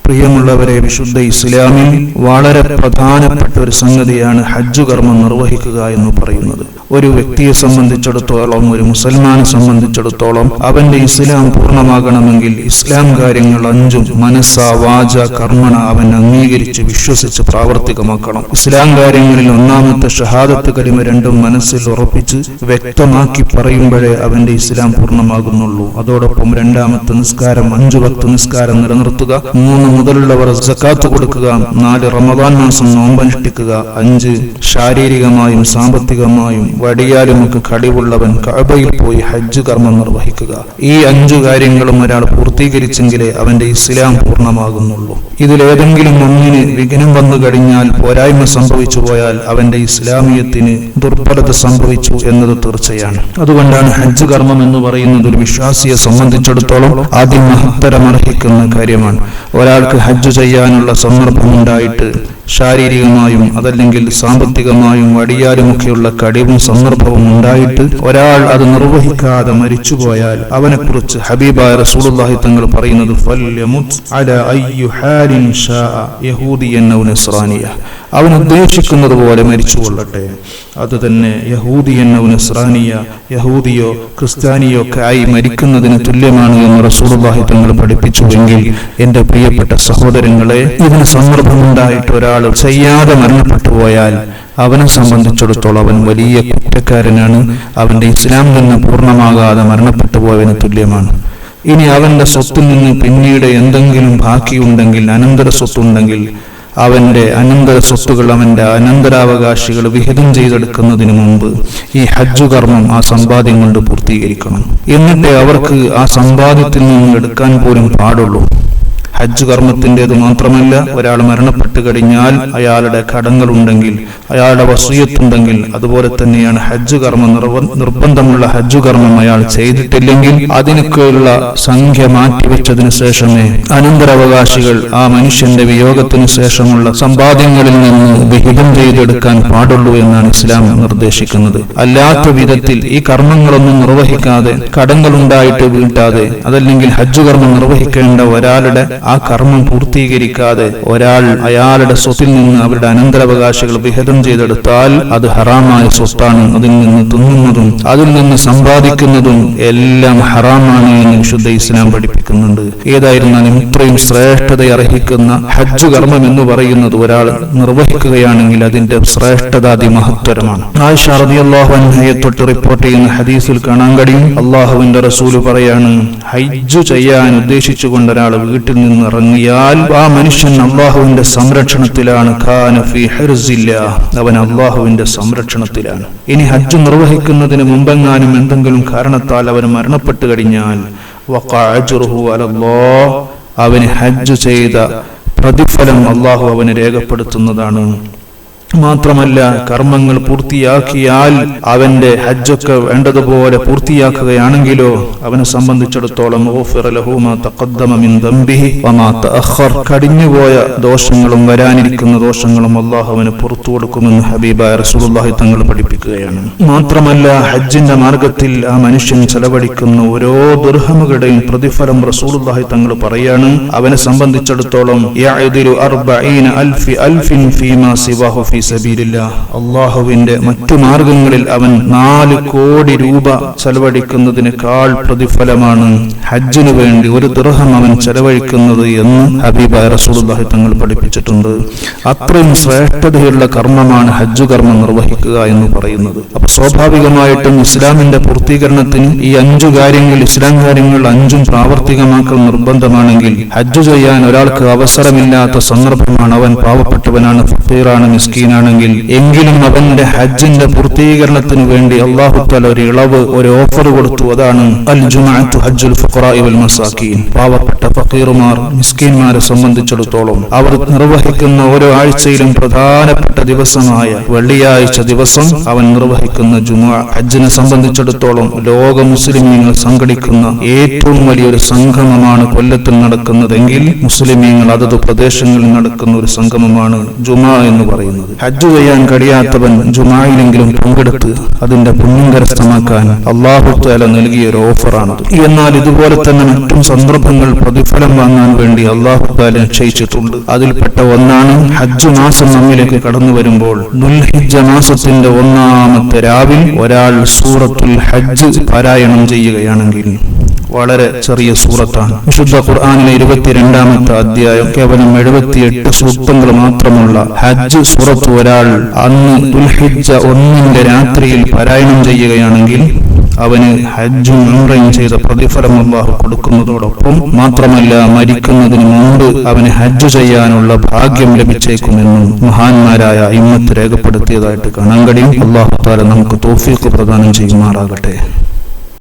പ്രിയമുള്ളവരെ, വിശുദ്ധ ഇസ്ലാമിൽ വളരെ പ്രധാനപ്പെട്ട ഒരു സംഗതിയാണ് ഹജ്ജ് കർമ്മം നിർവഹിക്കുക എന്ന് പറയുന്നത്. ഒരു വ്യക്തിയെ സംബന്ധിച്ചിടത്തോളം, ഒരു മുസൽമാനെ സംബന്ധിച്ചിടത്തോളം അവന്റെ ഇസ്ലാം പൂർണ്ണമാകണമെങ്കിൽ ഇസ്ലാം കാര്യങ്ങൾ 5 മനസ്സ വാച കർമ്മണ അവൻ അംഗീകരിച്ച് വിശ്വസിച്ച് പ്രാവർത്തികമാക്കണം. ഇസ്ലാം കാര്യങ്ങളിൽ ഒന്നാമത്തെ ഷഹാദത്ത് കലിമ 2 മനസ്സിൽ ഉറപ്പിച്ച് വ്യക്തമാക്കി പറയുമ്പോഴേ അവന്റെ ഇസ്ലാം പൂർണ്ണമാകുന്നുള്ളൂ. അതോടൊപ്പം രണ്ടാമത്തെ നിസ്കാരം 5 വക്ത് നിസ്കാരം നിലനിർത്തുക, 3 മുതലുള്ളവർ സക്കാത്ത് കൊടുക്കുക, 4 റമദാൻ മാസം നോമ്പനുഷ്ഠിക്കുക, 5 ശാരീരികമായും സാമ്പത്തികമായും വടിയാലുമൊക്കെ കഴിവുള്ളവൻ കഅബയിൽ പോയി ഹജ്ജ് കർമ്മം നിർവഹിക്കുക. ഈ 5 കാര്യങ്ങളും ഒരാൾ പൂർത്തീകരിച്ചെങ്കിലേ അവന്റെ ഇസ്ലാം പൂർണ്ണമാകുന്നുള്ളൂ. ഇതിലേതെങ്കിലും ഒന്നിന് വിഘ്നം വന്നു കഴിഞ്ഞാൽ, പോരായ്മ സംഭവിച്ചു പോയാൽ അവന്റെ ഇസ്ലാമിയത്തിന് ദുർബലത സംഭവിച്ചു എന്നത് തീർച്ചയാണ്. അതുകൊണ്ടാണ് ഹജ്ജ് കർമ്മം എന്ന് പറയുന്നത് ഒരു വിശ്വാസിയെ സംബന്ധിച്ചിടത്തോളം അതിമഹത്തരമർഹിക്കുന്ന കാര്യമാണ്. ഒരാൾക്ക് ഹജ്ജ് ചെയ്യാനുള്ള സന്ദർഭമുണ്ടായിട്ട് ശാരീരികമായും അതല്ലെങ്കിൽ സാമ്പത്തികമായും വടിയാലുമൊക്കെയുള്ള കഴിവും സന്ദർഭവും ഉണ്ടായിട്ട് ഒരാൾ അത് നിർവഹിക്കാതെ മരിച്ചുപോയാൽ അവനെക്കുറിച്ച് ഹബീബായ റസൂലുള്ളാഹി തങ്ങൾ പറയുന്നത് ഫൽയമുത് അലാ അയ്യു ഹാലിൻ ഷാഅ യഹൂദിയൻ ഔ നസ്റാനിയ, അവൻ ഉദ്ദേശിക്കുന്നത് പോലെ മരിച്ചുകൊള്ളട്ടെ. അത് തന്നെ യഹൂദിയൻ ഔ നസ്റാനിയ, യഹൂദിയോ ക്രിസ്ത്യാനിയോ ഒക്കെ ആയി മരിക്കുന്നതിന് തുല്യമാണ് എന്ന് റസൂലുള്ളാഹി തങ്ങൾ പഠിപ്പിച്ചുവെങ്കിൽ എന്റെ പ്രിയപ്പെട്ട സഹോദരങ്ങളെ, ഇതിന് സന്ദർഭമുണ്ടായിട്ട് ഒരാൾ ചെയ്യാതെ മരണപ്പെട്ടു പോയാൽ അവനെ സംബന്ധിച്ചിടത്തോളം അവൻ വലിയ കുറ്റക്കാരനാണ്. അവന്റെ ഇസ്ലാം തന്നെ പൂർണ്ണമാകാതെ മരണപ്പെട്ടു പോയവന് തുല്യമാണ്. ഇനി അവന്റെ സ്വത്തിൽ നിന്ന് പിന്നീട് എന്തെങ്കിലും ബാക്കിയുണ്ടെങ്കിൽ, അനന്തര സ്വത്തുണ്ടെങ്കിൽ, അവന്റെ അനന്തര സ്വത്തുകൾ അവന്റെ അനന്തരാവകാശികൾ വിഹിതം ചെയ്തെടുക്കുന്നതിന് മുമ്പ് ഈ ഹജ്ജ് കർമ്മം ആ സമ്പാദ്യം കൊണ്ട് പൂർത്തീകരിക്കണം. എന്നിട്ടേ അവർക്ക് ആ സമ്പാദ്യത്തിൽ നിന്ന് എടുക്കാൻ പോലും പാടുള്ളൂ. ഹജ്ജ് കർമ്മത്തിൻ്റെത് മാത്രമല്ല, ഒരാൾ മരണപ്പെട്ടു കഴിഞ്ഞാൽ അയാളുടെ കടങ്ങളുണ്ടെങ്കിൽ, അയാളുടെ വസിയത്തുണ്ടെങ്കിൽ, അതുപോലെ തന്നെയാണ് ഹജ്ജ് കർമ്മം നിർബന്ധമുള്ള ഹജ്ജ് കർമ്മം അയാൾ ചെയ്തിട്ടില്ലെങ്കിൽ അതിനൊക്കെയുള്ള സംഖ്യ മാറ്റിവെച്ചതിന് ശേഷമേ അനന്തരാവകാശികൾ ആ മനുഷ്യന്റെ വിയോഗത്തിന് ശേഷമുള്ള സമ്പാദ്യങ്ങളിൽ നിന്ന് വിഹിതം ചെയ്തെടുക്കാൻ പാടുള്ളൂ എന്നാണ് ഇസ്ലാം നിർദ്ദേശിക്കുന്നത്. അല്ലാത്ത വിധത്തിൽ ഈ കർമ്മങ്ങളൊന്നും നിർവഹിക്കാതെ, കടങ്ങളുണ്ടായിട്ട് വീട്ടാതെ, അതല്ലെങ്കിൽ ഹജ്ജ് കർമ്മം നിർവഹിക്കേണ്ട ഒരാളുടെ ആ കർമ്മം പൂർത്തീകരിക്കാതെ ഒരാൾ അയാളുടെ സ്വത്തിൽ നിന്ന് അവരുടെ അനന്തരാവകാശികൾ വിഹിതം ചെയ്തെടുത്താൽ അത് ഹറാമായ സ്വത്താണ്. അതിൽ നിന്ന് തിന്നുന്നതും അതിൽ നിന്ന് സമ്പാദിക്കുന്നതും എല്ലാം ഹറാമാണ് എന്ന് വിശുദ്ധ ഇസ്ലാം പഠിപ്പിക്കുന്നുണ്ട്. ഏതായിരുന്നാലും ഇത്രയും ശ്രേഷ്ഠത അർഹിക്കുന്ന ഹജ്ജ് കർമ്മം എന്ന് പറയുന്നത് ഒരാൾ നിർവഹിക്കുകയാണെങ്കിൽ അതിന്റെ ശ്രേഷ്ഠത അതിമഹത്തരമാണ്. ആയിഷ റളിയല്ലാഹു അൻഹയെ തൊട്ട് റിപ്പോർട്ട് ചെയ്യുന്ന ഹദീസിൽ കാണാൻ കഴിയും, അള്ളാഹുവിന്റെ റസൂല് പറയാണ്, ഹജ്ജ് ചെയ്യാൻ ഉദ്ദേശിച്ചുകൊണ്ട് ഒരാൾ വീട്ടിൽ നിന്ന് ഇറങ്ങിയാൽ ആ മനുഷ്യൻ അള്ളാഹുവിന്റെ സംരക്ഷണത്തിലാണ്. അവൻ അള്ളാഹുവിന്റെ സംരക്ഷണത്തിലാണ്. ഇനി ഹജ്ജ് നിർവഹിക്കുന്നതിന് മുമ്പെങ്ങാനും എന്തെങ്കിലും കാരണത്താൽ അവൻ മരണപ്പെട്ടു കഴിഞ്ഞാൽ അവന് ഹജ്ജ് ചെയ്ത പ്രതിഫലം അള്ളാഹു അവന് രേഖപ്പെടുത്തുന്നതാണ്. മാത്രമല്ല, കർമ്മങ്ങൾ പൂർത്തിയാക്കിയാൽ അവന്റെ ഹജ്ജൊക്കെ വേണ്ടതുപോലെ പൂർത്തിയാക്കുകയാണെങ്കിലോ അവനെ സംബന്ധിച്ചിടത്തോളം കടിഞ്ഞുപോയ ദോഷങ്ങളും വരാനിരിക്കുന്ന ദോഷങ്ങളും അള്ളാഹു അവന് പുറത്തു കൊടുക്കുമെന്ന് ഹബീബായ റസൂലുള്ളാഹി തങ്ങൾ പഠിപ്പിക്കുകയാണ്. മാത്രമല്ല, ഹജ്ജിന്റെ മാർഗത്തിൽ ആ മനുഷ്യൻ ചെലവഴിക്കുന്ന ഓരോ ദിർഹമുകളുടെയും പ്രതിഫലം റസൂലുള്ളാഹി തങ്ങൾ പറയാണ്, അവനെ സംബന്ധിച്ചിടത്തോളം അള്ളാഹുവിന്റെ മറ്റു മാർഗങ്ങളിൽ അവൻ 4 കോടി രൂപ ചെലവഴിക്കുന്നതിനേക്കാൾ പ്രതിഫലമാണ് ഹജ്ജിനു വേണ്ടി ഒരു ദിർഹം അവൻ ചെലവഴിക്കുന്നത് എന്ന് ഹബീബായ റസൂലുള്ളാഹി തങ്ങൾ പഠിപ്പിച്ചിട്ടുണ്ട്. അത്രയും ശ്രേഷ്ഠതയുള്ള കർമ്മമാണ് ഹജ്ജ് കർമ്മം നിർവഹിക്കുക എന്ന് പറയുന്നത്. അപ്പൊ സ്വാഭാവികമായിട്ടും ഇസ്ലാമിന്റെ പൂർത്തീകരണത്തിന് ഈ 5 കാര്യങ്ങൾ, ഇസ്ലാം കാര്യങ്ങൾ 5ഉം പ്രാവർത്തികമാക്കൽ നിർബന്ധമാണെങ്കിൽ ഹജ്ജ് ചെയ്യാൻ ഒരാൾക്ക് അവസരമില്ലാത്ത സന്ദർഭമാണ്, അവൻ പാവപ്പെട്ടവനാണ്, ഫഖീറാണ്, മിസ്കീനാണെങ്കിൽ, എങ്കിലും അവന്റെ ഹജ്ജിന്റെ പൂർത്തീകരണത്തിന് വേണ്ടി അല്ലാഹു തആല ഒരു ഇളവ്, ഒരു ഓഫർ കൊടുത്തു. അതാണ് അൽ ജുമുഅത്തു ഹജ്ജുൽ ഫഖറാഇ വൽ മസാകീൻ. പാവപ്പെട്ട ഫഖീറുമാർ, മിസ്കീന്മാരെ സംബന്ധിച്ചിടത്തോളം അവർ നിർവഹിക്കുന്ന ഓരോ ആഴ്ചയിലും പ്രധാനപ്പെട്ട ദിവസമായ വെള്ളിയാഴ്ച ദിവസം അവൻ നിർവഹിക്കുന്ന ജുമുഅ, ഹജ്ജിനെ സംബന്ധിച്ചിടത്തോളം ലോക മുസ്ലിമീങ്ങൾ സംഘടിക്കുന്ന ഏറ്റവും വലിയൊരു സംഗമമാണ് കൊല്ലത്തിൽ നടക്കുന്നതെങ്കിൽ മുസ്ലിമീങ്ങൾ അതത് പ്രദേശങ്ങളിൽ നടക്കുന്ന ഒരു സംഗമമാണ് ജുമുഅ എന്ന് പറയുന്നത്. ഹജ്ജ് ചെയ്യാൻ കഴിയാത്തവൻ ജുമായിലെങ്കിലും പങ്കെടുത്ത് അതിന്റെ പുണ്യം കരസ്ഥമാക്കാൻ അല്ലാഹു തആല നൽകിയ ഒരു ഓഫറാണത്. എന്നാൽ ഇതുപോലെ തന്നെ മറ്റും സന്ദർഭങ്ങൾ പ്രതിഫലം വാങ്ങാൻ വേണ്ടി അല്ലാഹു തആല നിശ്ചയിച്ചിട്ടുണ്ട്. അതിൽപ്പെട്ട ഒന്നാണ് ഹജ്ജ് മാസം നമ്മിലേക്ക് കടന്നു വരുമ്പോൾ ദുൽഹിജ്ജ മാസത്തിന്റെ 1-ാമത്തെ രാവിൽ ഒരാൾ സൂറത്തുൽ ഹജ്ജ് പാരായണം ചെയ്യുകയാണെങ്കിൽ, വളരെ ചെറിയ സൂറത്താണ്, വിശുദ്ധ ഖുർആനിലെ 22-ാമത്തെ അധ്യായം, കേവലം 78 സൂക്തങ്ങൾ മാത്രമുള്ള ഹജ്ജ് സൂറത്ത് ഒരാൾ അന്ന് ദുൽഹിജ്ജ 1-ന്റെ രാത്രിയിൽ പാരായണം ചെയ്യുകയാണെങ്കിൽ അവന് ഹജ്ജും ഉംറയും ചെയ്ത പ്രതിഫലം അല്ലാഹു കൊടുക്കുന്നതോടൊപ്പം മാത്രമല്ല, മരിക്കുന്നതിന് മുമ്പ് അവന് ഹജ്ജ് ചെയ്യാനുള്ള ഭാഗ്യം ലഭിച്ചേക്കുമെന്നും മഹാന്മാരായ ഇമ്മത്ത് രേഖപ്പെടുത്തിയതായിട്ട് കാണാൻ കഴിയും. അല്ലാഹു തആല നമുക്ക് തൗഫീഖ് പ്രദാനം ചെയ്യുമാറാകട്ടെ.